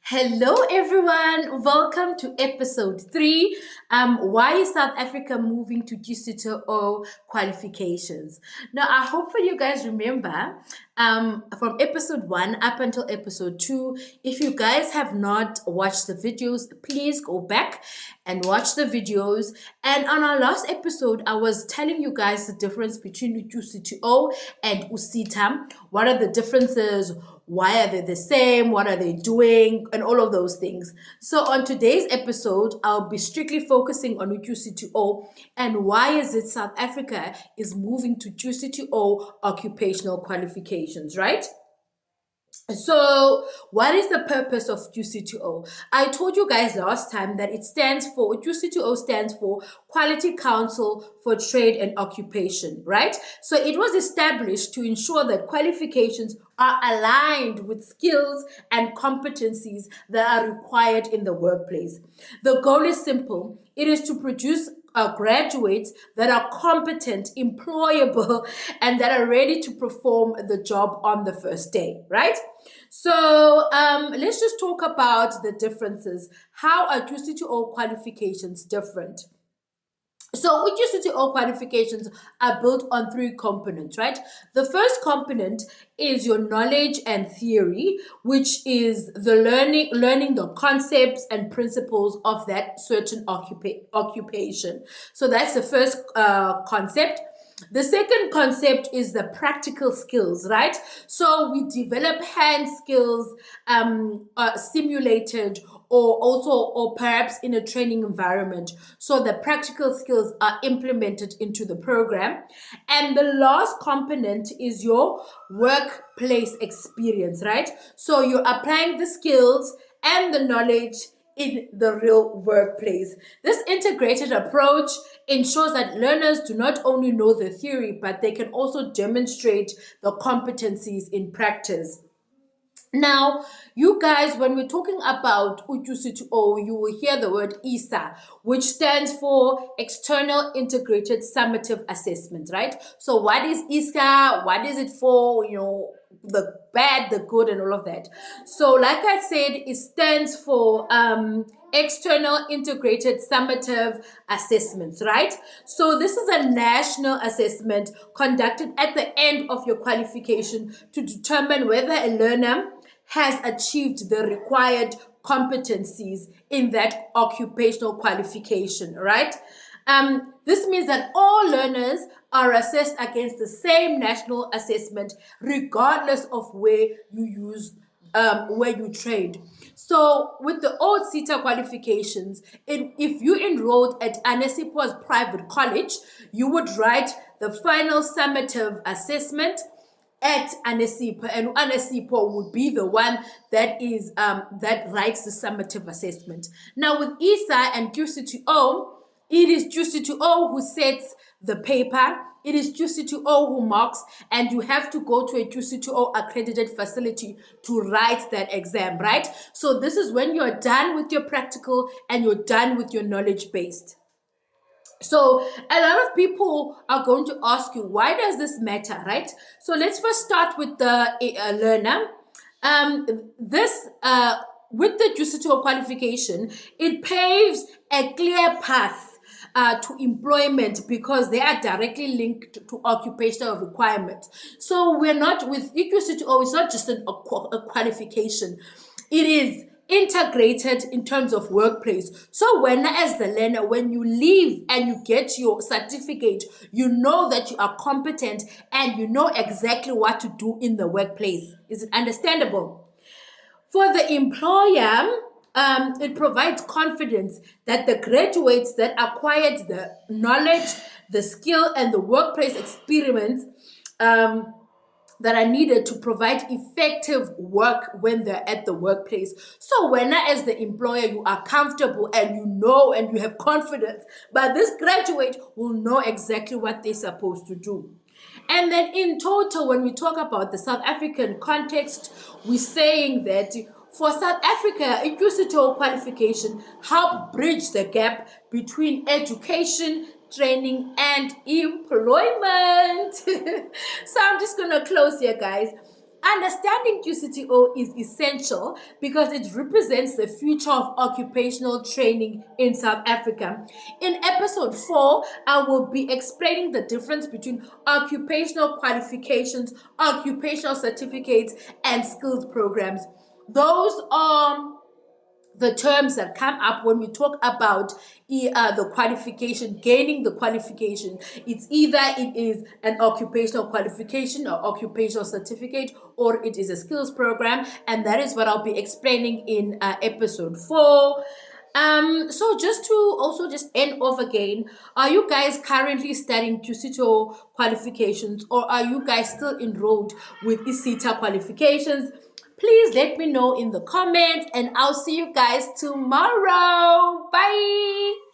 Hello, everyone. Welcome to episode three. Why is South Africa moving to GCTO qualifications? Now, I hope for you guys remember from episode one up until episode two. If you guys have not watched the videos, please go back and watch the videos. And on our last episode, I was telling you guys the difference between UCTO and USITA. What are the differences? Why are they the same? What are they doing? And all of those things. So on today's episode, I'll be strictly focusing on UCTO and why is it South Africa is moving to UCTO occupational qualifications, right? So, what is the purpose of QCTO? I told you guys last time that QCTO stands for Quality Council for Trade and Occupation, right? So, it was established to ensure that qualifications are aligned with skills and competencies that are required in the workplace. The goal is simple it is to produce graduates that are competent, employable, and that are ready to perform the job on the first day, right? So let's just talk about the differences. How are QCTO qualifications different? So UCTO qualifications are built on three components, right? The first component is your knowledge and theory, which is the learning the concepts and principles of that certain occupation. So that's the first concept. The second concept is the practical skills, right? So we develop hand skills, simulated or perhaps in a training environment. So the practical skills are implemented into the program. And the last component is your workplace experience, right? So you're applying the skills and the knowledge in the real workplace. This integrated approach ensures that learners do not only know the theory, but they can also demonstrate the competencies in practice. Now, you guys, when we're talking about UQCTO, you will hear the word ESA, which stands for External Integrated Summative Assessment, right? So, what is ESA? What is it for? The bad, the good, and all of that. So, like I said, it stands for External Integrated Summative Assessments, right? So, this is a national assessment conducted at the end of your qualification to determine whether a learner has achieved the required competencies in that occupational qualification, right? This means that all learners are assessed against the same national assessment, regardless of where you trade. So, with the old CETA qualifications, if you enrolled at Anesipo's private college, you would write the final summative assessment at Anesipo, and Anesipo would be the one that writes the summative assessment. Now with ESA and QCTO, it is QCTO who sets the paper. It is QCTO who marks, and you have to go to a QCTO accredited facility to write that exam, right? So this is when you're done with your practical and you're done with your knowledge based. So a lot of people are going to ask you, why does this matter, right? So let's first start with the learner. This with the JUCITO qualification, it paves a clear path to employment because they are directly linked to occupational requirements. So we're not with EQCTO, it's not just a qualification. It is integrated in terms of workplace. So when as the learner, when you leave and you get your certificate, you know that you are competent and you know exactly what to do in the workplace. Is it understandable? For the employer, it provides confidence that the graduates that acquired the knowledge, the skill, and the workplace experience that are needed to provide effective work when they're at the workplace. So when as the employer, you are comfortable and you know and you have confidence, but this graduate will know exactly what they're supposed to do. And then in total, when we talk about the South African context, we're saying that for South Africa, inclusive qualification help bridge the gap between education, training, and employment. So I'm just going to close here, guys. Understanding QCTO is essential because it represents the future of occupational training in South Africa. In episode 4, I will be explaining the difference between occupational qualifications, occupational certificates, and skills programs. Those are the terms that come up when we talk about the qualification, gaining the qualification. It's either it is an occupational qualification or occupational certificate, or it is a skills program, and that is what I'll be explaining in episode 4. So just to also just end off again, are you guys currently studying QCTO qualifications, or are you guys still enrolled with ISITA qualifications? Please let me know in the comments, and I'll see you guys tomorrow. Bye.